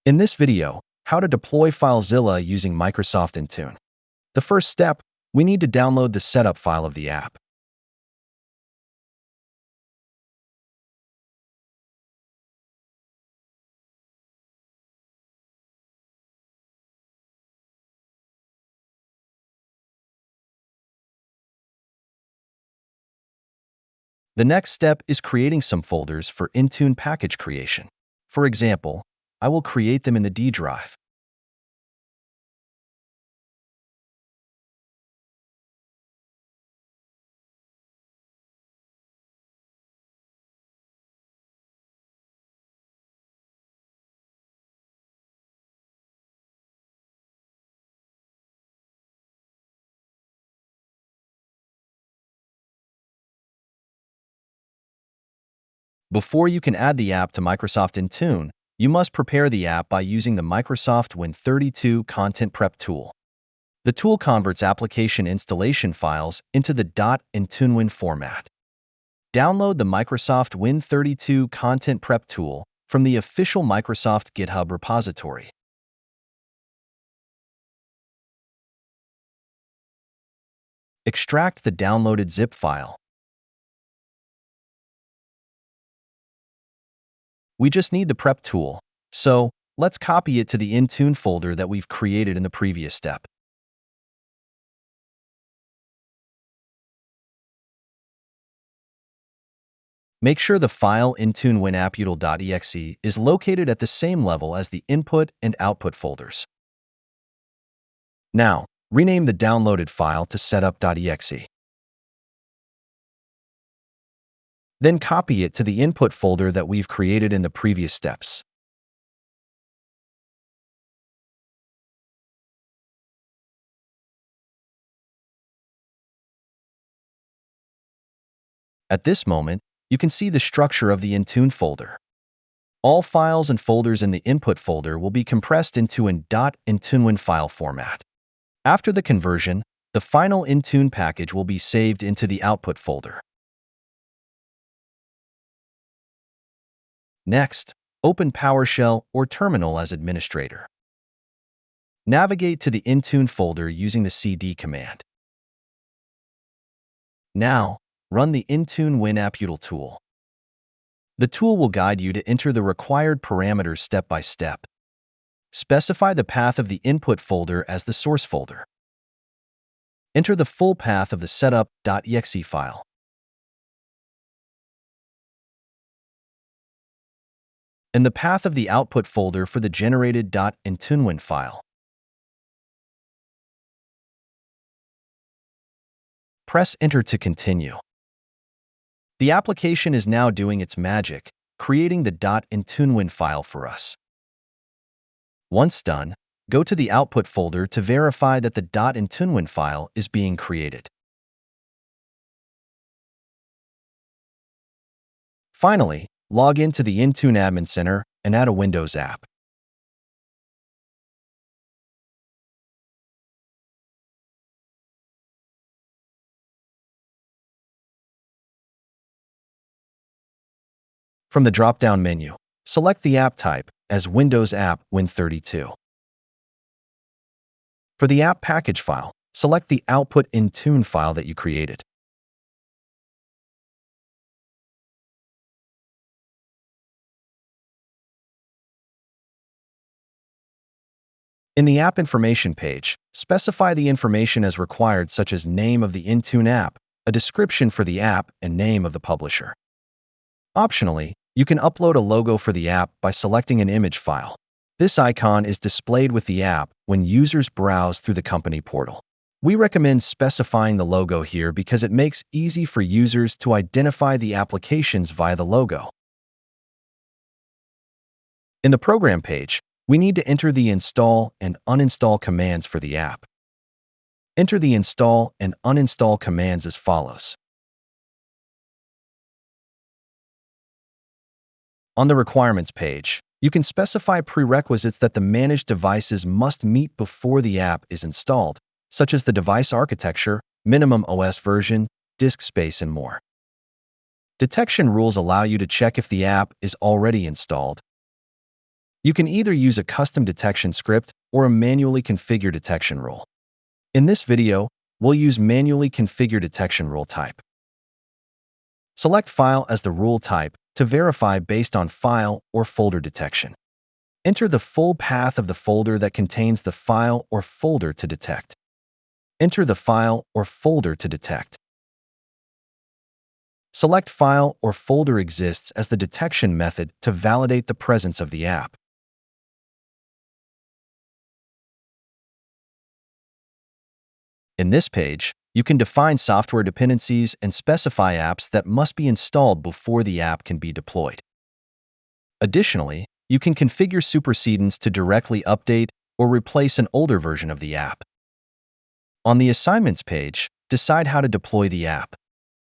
In this video, how to deploy FileZilla using Microsoft Intune. The first step, we need to download the setup file of the app. The next step is creating some folders for Intune package creation. For example, I will create them in the D drive. Before you can add the app to Microsoft Intune, you must prepare the app by using the Microsoft Win32 Content Prep tool. The tool converts application installation files into the .IntuneWin format. Download the Microsoft Win32 Content Prep tool from the official Microsoft GitHub repository. Extract the downloaded zip file. We just need the prep tool, so let's copy it to the Intune folder that we've created in the previous step. Make sure the file IntuneWin is located at the same level as the input and output folders. Now, rename the downloaded file to setup.exe. Then copy it to the input folder that we've created in the previous steps. At this moment, you can see the structure of the Intune folder. All files and folders in the input folder will be compressed into an .IntuneWin file format. After the conversion, the final Intune package will be saved into the output folder. Next, open PowerShell or Terminal as administrator. Navigate to the Intune folder using the cd command. Now, run the IntuneWin AppUtil tool. The tool will guide you to enter the required parameters step by step. Specify the path of the input folder as the source folder. Enter the full path of the setup.exe file. And the path of the output folder for the generated .IntuneWin file. Press Enter to continue. The application is now doing its magic, creating the .IntuneWin file for us. Once done, go to the output folder to verify that the .IntuneWin file is being created. Finally, log into the Intune Admin Center and add a Windows app. From the drop-down menu, select the app type as Windows App Win32. For the app package file, select the output Intune file that you created. In the app information page, specify the information as required, such as name of the Intune app, a description for the app, and name of the publisher. Optionally, you can upload a logo for the app by selecting an image file. This icon is displayed with the app when users browse through the company portal. We recommend specifying the logo here because it makes it easy for users to identify the applications via the logo. In the program page, we need to enter the install and uninstall commands for the app. Enter the install and uninstall commands as follows. On the requirements page, you can specify prerequisites that the managed devices must meet before the app is installed, such as the device architecture, minimum OS version, disk space, and more. Detection rules allow you to check if the app is already installed. You can either use a custom detection script or a manually configure detection rule. In this video, we'll use manually configure detection rule type. Select File as the rule type to verify based on file or folder detection. Enter the full path of the folder that contains the file or folder to detect. Enter the file or folder to detect. Select File or folder exists as the detection method to validate the presence of the app. In this page, you can define software dependencies and specify apps that must be installed before the app can be deployed. Additionally, you can configure supersedence to directly update or replace an older version of the app. On the Assignments page, decide how to deploy the app.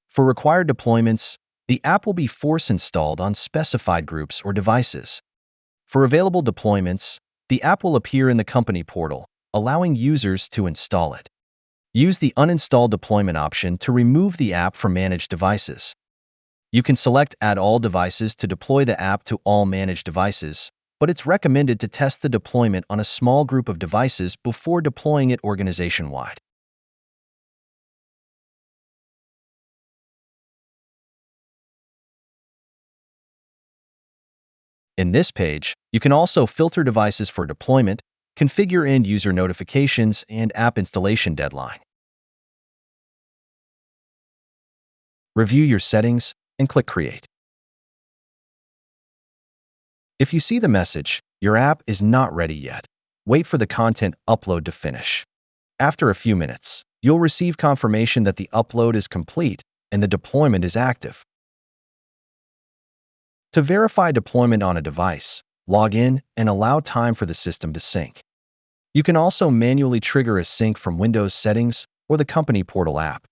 For required deployments, the app will be force installed on specified groups or devices. For available deployments, the app will appear in the company portal, allowing users to install it. Use the Uninstall deployment option to remove the app from managed devices. You can select Add all devices to deploy the app to all managed devices, but it's recommended to test the deployment on a small group of devices before deploying it organization-wide. In this page, you can also filter devices for deployment, configure end-user notifications, and app installation deadline. Review your settings and click Create. If you see the message, "Your app is not ready yet," wait for the content upload to finish. After a few minutes, you'll receive confirmation that the upload is complete and the deployment is active. To verify deployment on a device, log in and allow time for the system to sync. You can also manually trigger a sync from Windows settings or the company portal app.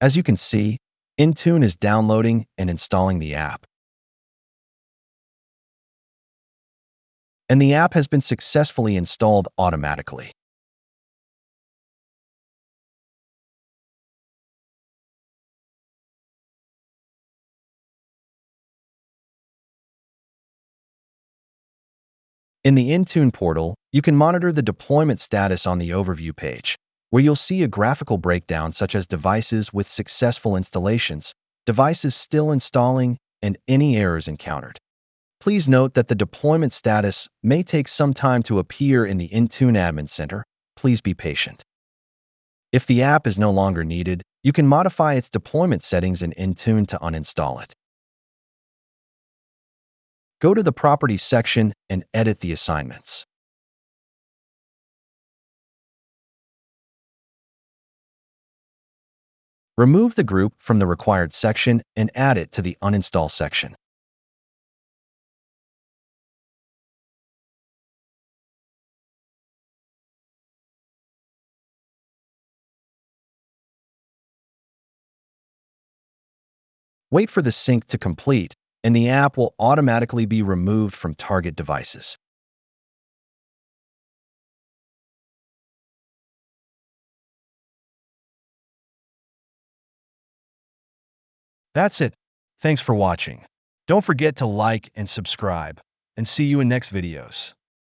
As you can see, Intune is downloading and installing the app, and the app has been successfully installed automatically. In the Intune portal, you can monitor the deployment status on the Overview page, where you'll see a graphical breakdown such as devices with successful installations, devices still installing, and any errors encountered. Please note that the deployment status may take some time to appear in the Intune Admin Center. Please be patient. If the app is no longer needed, you can modify its deployment settings in Intune to uninstall it. Go to the Properties section and edit the assignments. Remove the group from the required section and add it to the Uninstall section. Wait for the sync to complete, and the app will automatically be removed from target devices. That's it. Thanks for watching. Don't forget to like and subscribe, and see you in next videos.